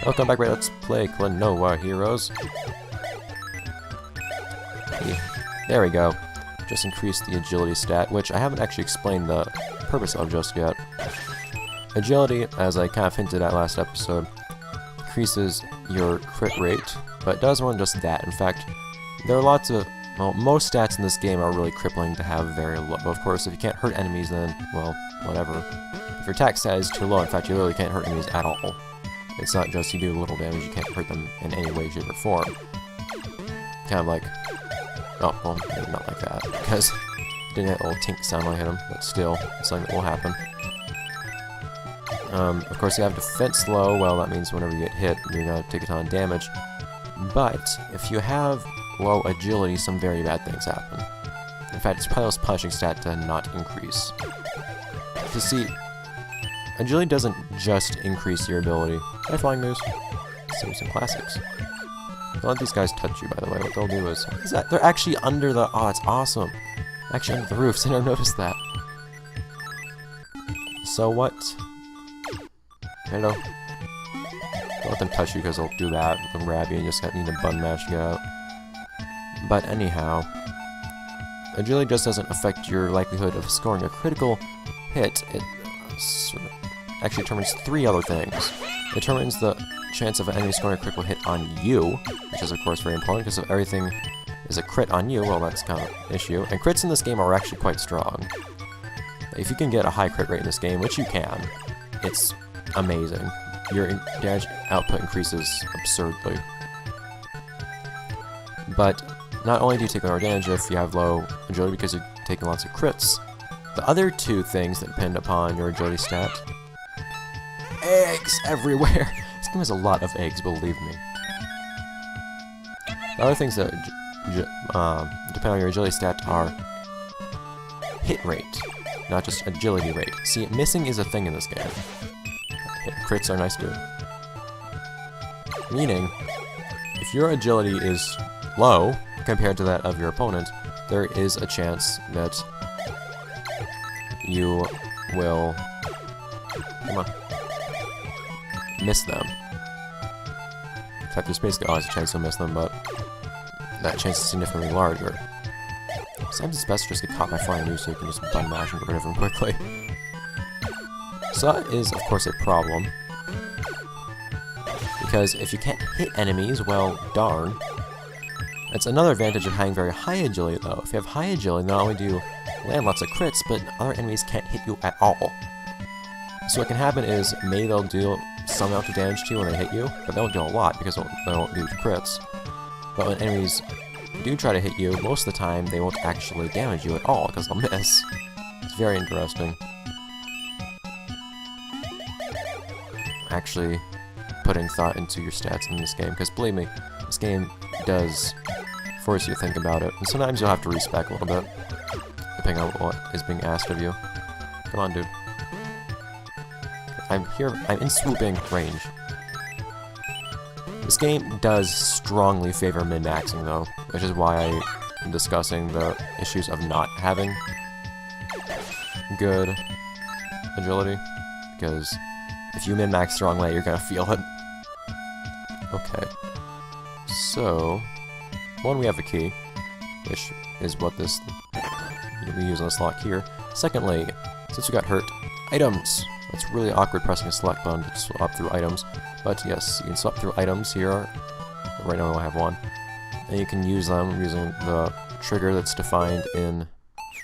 Welcome back, let's play Klonoa, heroes. There we go. Just increased the agility stat, which I haven't actually explained the purpose of just yet. Agility, as I kind of hinted at last episode, increases your crit rate, but it does more than just that. In fact, there are lots of, well, most stats in this game are really crippling to have very low. Of course, if you can't hurt enemies, then, well, whatever. If your attack stat is too low, in fact, you literally can't hurt enemies at all. It's not just you do little damage, you can't hurt them in any way, shape, or form. Kind of like, oh, well, maybe not like that, because it didn't have a little tink sound when I hit him, but still, it's something that will happen. Of course, you have defense low. Well, that means whenever you get hit, you're going to take a ton of damage. But if you have low agility, some very bad things happen. In fact, it's probably the most punishing stat to not increase. To see, agility doesn't just increase your ability. Hi, flying moose. Save some classics. Don't let these guys touch you, by the way. What they'll do is that they're actually under the. Oh, that's awesome. Actually, under the roofs. I never noticed that. So what? Hello. Don't let them touch you because they'll do that. They'll grab you and you just need to button mash to get out. But anyhow, agility just doesn't affect your likelihood of scoring a critical hit. It actually determines 3 other things. It determines the chance of an enemy scoring a critical hit on you, which is of course very important because if everything is a crit on you, well, that's kind of an issue. And crits in this game are actually quite strong. If you can get a high crit rate in this game, which you can, it's amazing. Your damage output increases absurdly. But not only do you take more damage if you have low agility because you're taking lots of crits, the other 2 things that depend upon your agility stat, eggs everywhere. This game has a lot of eggs, believe me. The other things that depend on your agility stat are hit rate, not just agility rate. See, missing is a thing in this game. Crits are nice too. Meaning, if your agility is low compared to that of your opponent, there is a chance that you will, come on, miss them. In fact, there's basically always a chance you'll miss them, but that chance is significantly larger. Sometimes it's best to just get caught by flying moose so you can just button mash and get rid of them quickly. So that is, of course, a problem. Because if you can't hit enemies, well, darn. That's another advantage of having very high agility, though. If you have high agility, not only do you land lots of crits, but other enemies can't hit you at all. So what can happen is, maybe they'll deal some amount of damage to you when they hit you, but they won't do a lot because they won't do crits. But when enemies do try to hit you, most of the time they won't actually damage you at all because they'll miss. It's very interesting. Actually putting thought into your stats in this game, because believe me, this game does force you to think about it, and sometimes you'll have to respec a little bit, depending on what is being asked of you. Come on, dude. I'm here, I'm in swooping range. This game does strongly favor min-maxing, though, which is why I'm discussing the issues of not having good agility, because if you min-max the wrong way, you're gonna feel it. Okay. So, one, we have a key, which is what this we use on this lock here. Secondly, since we got hurt, items. It's really awkward pressing a select button to swap through items, but yes, you can swap through items here. Right now I only have one, and you can use them using the trigger that's defined in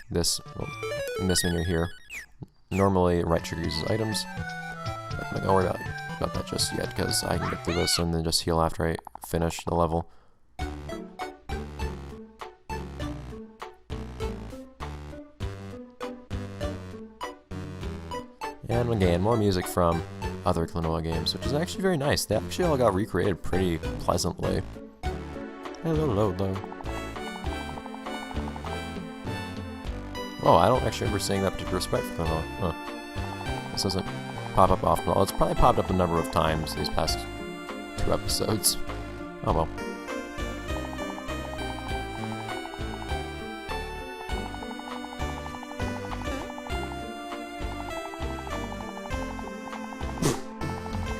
this menu here. Normally, right trigger uses items. I'm not gonna worry about that just yet, because I can get through this and then just heal after I finish the level. And again, more music from other Klonoa games, which is actually very nice. They actually all got recreated pretty pleasantly. Hello. Oh, I don't actually remember saying that particular respect for Klonoa. Huh. This doesn't pop up often. Well, it's probably popped up a number of times these past 2 episodes. Oh well.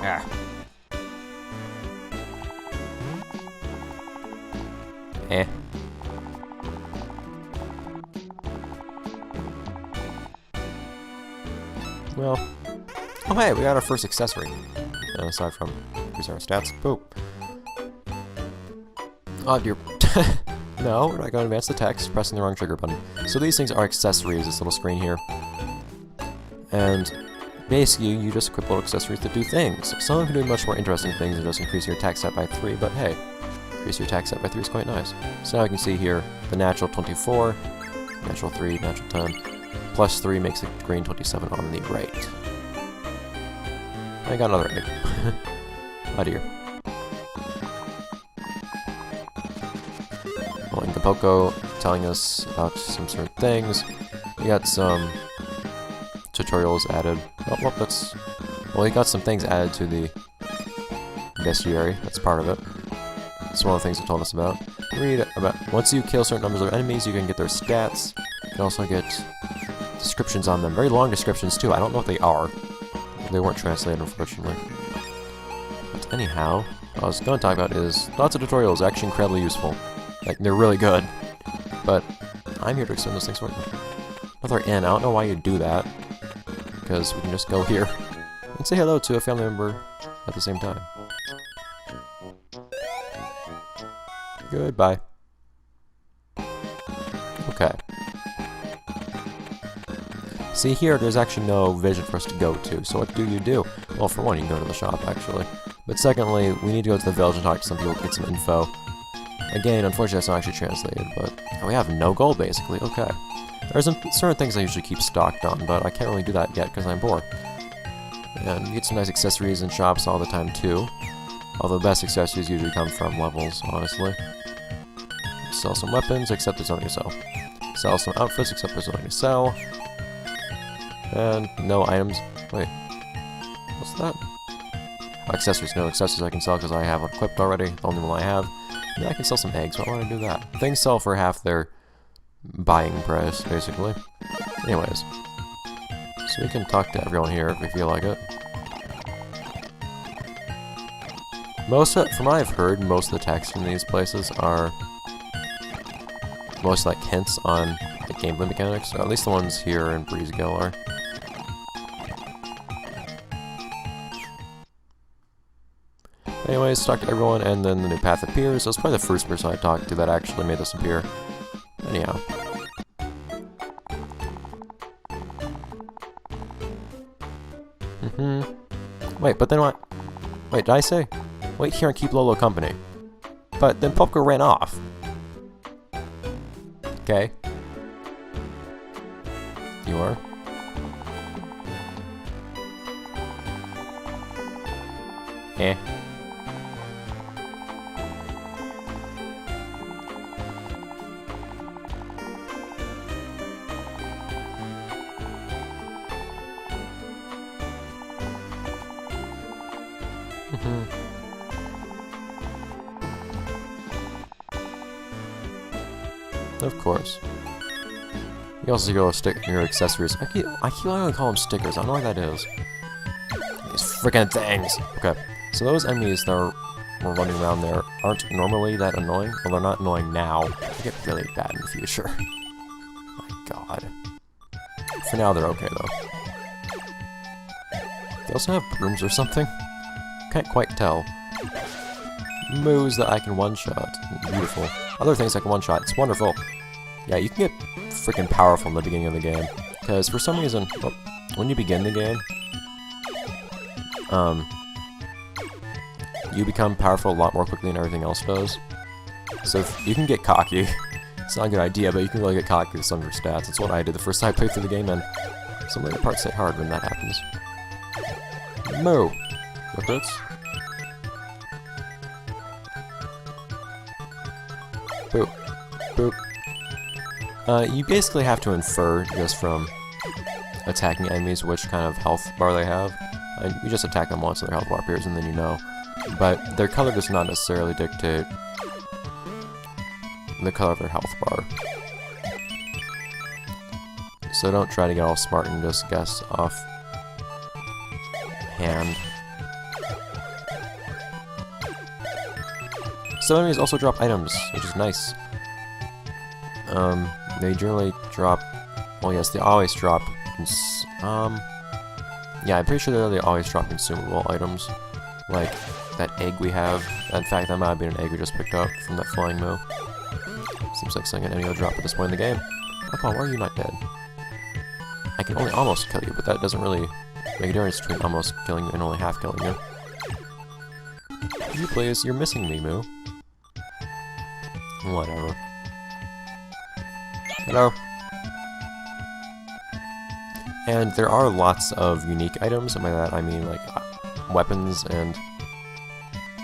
Ah. Eh. Well. Oh hey, we got our first accessory. Aside from increasing our stats. Boop. Oh dear. No, we're not going to advance the text, pressing the wrong trigger button. So these things are accessories, this little screen here. And basically, you just equip little accessories to do things. Some of them can do much more interesting things than just increase your attack stat by 3, but hey, increase your attack stat by 3 is quite nice. So now you can see here, the natural 24, natural 3, natural 10, plus 3 makes it green 27 on the right. I got another egg. Oh dear. Well, and Poco telling us about some certain things. We got some tutorials added. Oh, well, that's... Well, we got some things added to the bestiary. That's part of it. That's one of the things it told us about. Read about... Once you kill certain numbers of enemies, you can get their stats. You can also get descriptions on them. Very long descriptions, too. I don't know what they are. They weren't translated, unfortunately. But anyhow, what I was going to talk about is lots of tutorials, actually incredibly useful. Like, they're really good. But I'm here to explain those things for you. Another inn, I don't know why you do that. Because we can just go here and say hello to a family member at the same time. Goodbye. Okay. See here, there's actually no vision for us to go to, so what do? Well, for one, you can go to the shop, actually. But secondly, we need to go to the village and talk to some people, get some info. Again, unfortunately, that's not actually translated, but we have no gold, basically. Okay. There's certain things I usually keep stocked on, but I can't really do that yet because I'm poor. And you get some nice accessories in shops all the time, too. Although the best accessories usually come from levels, honestly. Sell some weapons, except there's nothing to sell. Sell some outfits, except there's nothing to sell. And no items. Wait. What's that? Accessories. No accessories I can sell because I have one equipped already. The only one I have. Yeah, I can sell some eggs. Why don't I do that? Things sell for half their buying price, basically. Anyways. So we can talk to everyone here if we feel like it. From what I've heard, most of the text in these places are most like hints on the gameplay mechanics, or at least the ones here in Breezegill are. Anyways, talk to everyone, and then the new path appears. So it's probably the first person I talked to that actually made this appear. Anyhow. Wait, but then what? Wait, did I say? Wait here and keep Lolo company. But then Popko ran off. Okay. You are? Eh. Of course. You also go stick your accessories. I keep wanting to call them stickers. I don't know what that is. These freaking things. Okay. So those enemies that are running around there aren't normally that annoying. Well, they're not annoying now. They get really bad in the future. My god. For now, they're okay though. They also have brooms or something. Can't quite tell. Moves that I can one-shot. Beautiful. Other things I can one-shot. It's wonderful. Yeah, you can get freaking powerful in the beginning of the game. Because for some reason, well, when you begin the game, you become powerful a lot more quickly than everything else does. So if you can get cocky. It's not a good idea, but you can really get cocky with some of your stats. That's what I did the first time I played through the game, and some of the parts hit hard when that happens. Moo! Rippets. Boop. Boop. You basically have to infer just from attacking enemies which kind of health bar they have. You just attack them once and their health bar appears and then you know. But their color does not necessarily dictate the color of their health bar. So don't try to get all smart and just guess off hand. some enemies also drop items, which is nice. They generally drop... Well, yes, they always drop... yeah, I'm pretty sure they always drop consumable items. Like that egg we have. In fact, that might have been an egg we just picked up from that flying moo. Seems like something an enemy will drop at this point in the game. Papa, why are you not dead? I can only almost kill you, but that doesn't really make a difference between almost killing you and only half killing you. You please, you're missing me, Moo. Whatever. Hello. And there are lots of unique items, and by that I mean like weapons and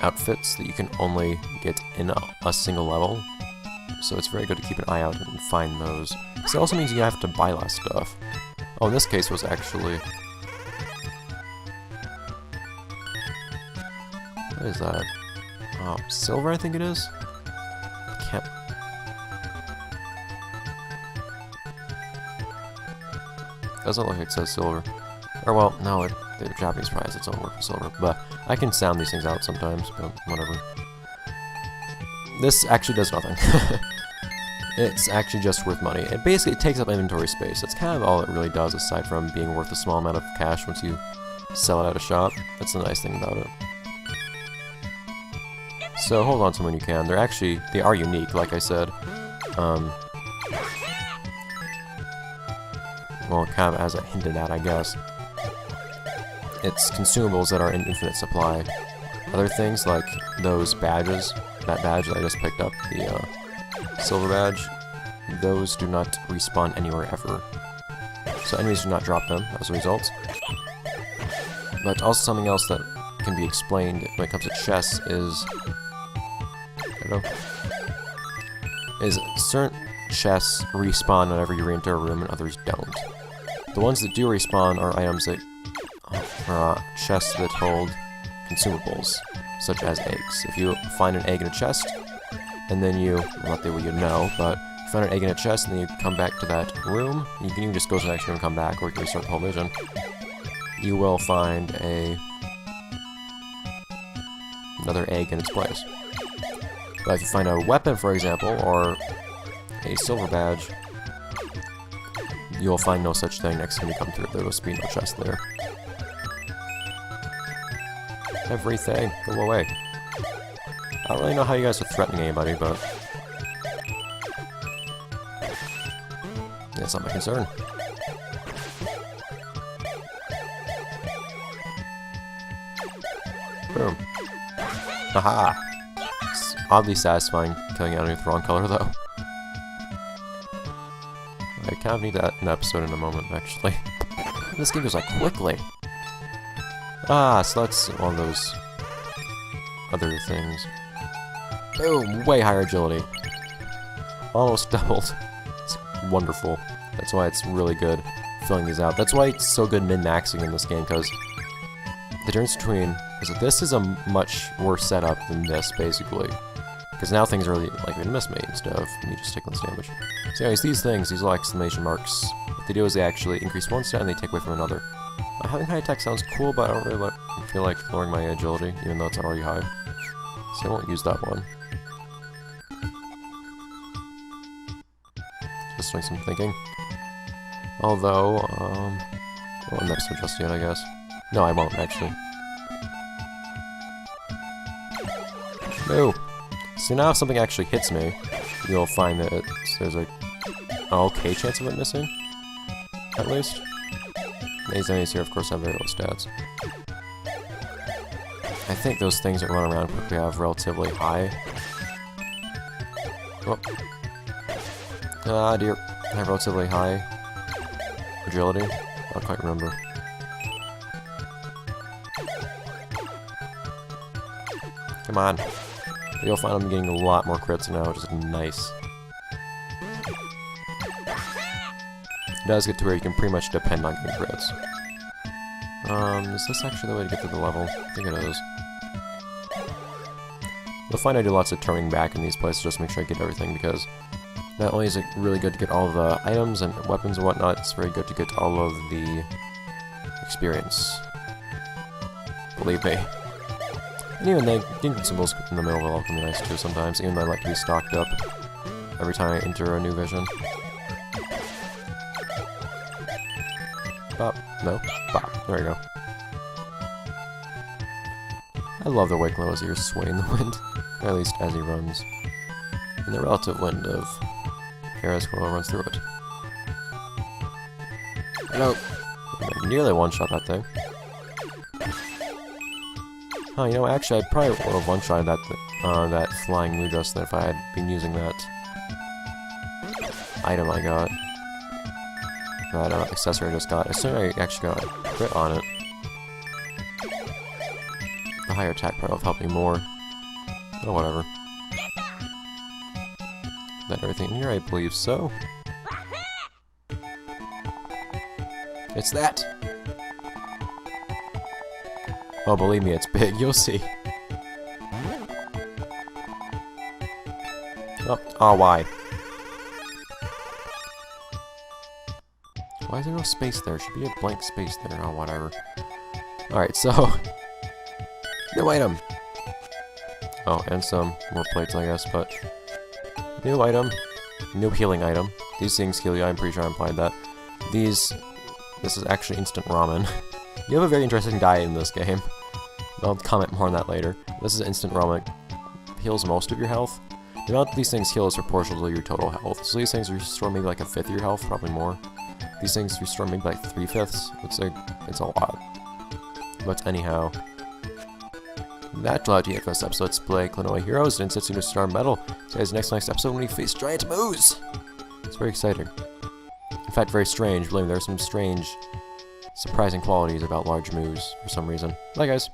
outfits that you can only get in a single level. So it's very good to keep an eye out and find those. Because it also means you have to buy less stuff. Oh, in this case was actually... What is that? Oh, silver I think it is? I can't... Doesn't look like it says silver. Or well, no, the Japanese prize its own word for silver. But I can sound these things out sometimes, but whatever. This actually does nothing. It's actually just worth money. It basically takes up inventory space. That's kind of all it really does, aside from being worth a small amount of cash once you sell it at a shop. That's the nice thing about it. So hold on to them when you can. They are unique, like I said. Well, kind of as I hinted at, I guess. It's consumables that are in infinite supply. Other things like those badges, that badge that I just picked up, the silver badge, those do not respawn anywhere ever. So enemies do not drop them as a result. But also something else that can be explained when it comes to chests is... is certain chests respawn whenever you re-enter a room and others don't. The ones that do respawn are items that are chests that hold consumables, such as eggs. If you find an egg in a chest, and then you, not that you know, but you find an egg in a chest and then you come back to that room, you can even just go to the next room and come back, or you can restart the whole mission, you will find another egg in its place. But if you find a weapon, for example, or a silver badge, you'll find no such thing next time you come through. There will be no chest there. Everything, go away. I don't really know how you guys are threatening anybody, but... That's not my concern. Boom. Haha! It's oddly satisfying killing an enemy with the wrong color, though. I kind of need that in an episode in a moment, actually. This game goes like quickly. Ah, so that's one of those other things. Boom! Way higher agility. Almost doubled. It's wonderful. That's why it's really good filling these out. That's why it's so good min-maxing in this game, because the difference between... Because this is a much worse setup than this, basically. Because now things are really likely to miss me instead of me just taking this damage. So anyways, these things, these little exclamation marks, what they do is they actually increase one stat and they take away from another. Having high attack sounds cool, but I don't really feel like lowering my agility, even though it's already high. So I won't use that one. Just doing some thinking. Although, I won't episode just yet, I guess. No, I won't, actually. No! So now if something actually hits me, you'll find that there's a okay chance of it missing, at least. These enemies here, of course, have very low stats. I think those things that run around quickly have relatively high... Oh. Ah, dear. Have relatively high agility. I don't quite remember. Come on. You'll find I'm getting a lot more crits now, which is nice. It does get to where you can pretty much depend on getting crits. Is this actually the way to get to the level? I think it is. You'll find I do lots of turning back in these places just to make sure I get everything, because not only is it really good to get all the items and weapons and whatnot, it's very good to get all of the experience. Believe me. And even they getting symbols in the middle of a level can be nice too sometimes, even though I like to be stocked up every time I enter a new vision. Bop. No. Bop. There you go. I love the way Klonoa's ears sway in the wind, or at least as he runs. And the relative wind of air as Klonoa runs through it. No! I nearly one-shot that thing. Huh, you know, actually, I probably would have one-shotted that flying Moo just then if I had been using that item I got. That accessory I just got. As soon as I actually got a crit on it, the higher attack probably would have helped me more. Oh, whatever. Is that everything in here? I believe so. It's that! Oh, believe me, it's big. You'll see. Oh, why? Why is there no space there? Should be a blank space there. Oh, whatever. Alright, so... new item! Oh, and some more plates, I guess, but... new item. New healing item. These things heal you, I'm pretty sure I implied that. This is actually instant ramen. You have a very interesting diet in this game. I'll comment more on that later. This is instant ramen. It heals most of your health. The amount these things heal is proportional to your total health. So these things restore maybe like a fifth of your health, probably more. These things restore maybe like 3/5. It's a lot. But anyhow, that's all I have for this episode. Let's play Klonoa Heroes and Densetsu Star Metal. See you guys next episode when we face giant moos. It's very exciting. In fact, very strange. Believe me, there are some strange, surprising qualities about large moos for some reason. Bye, guys.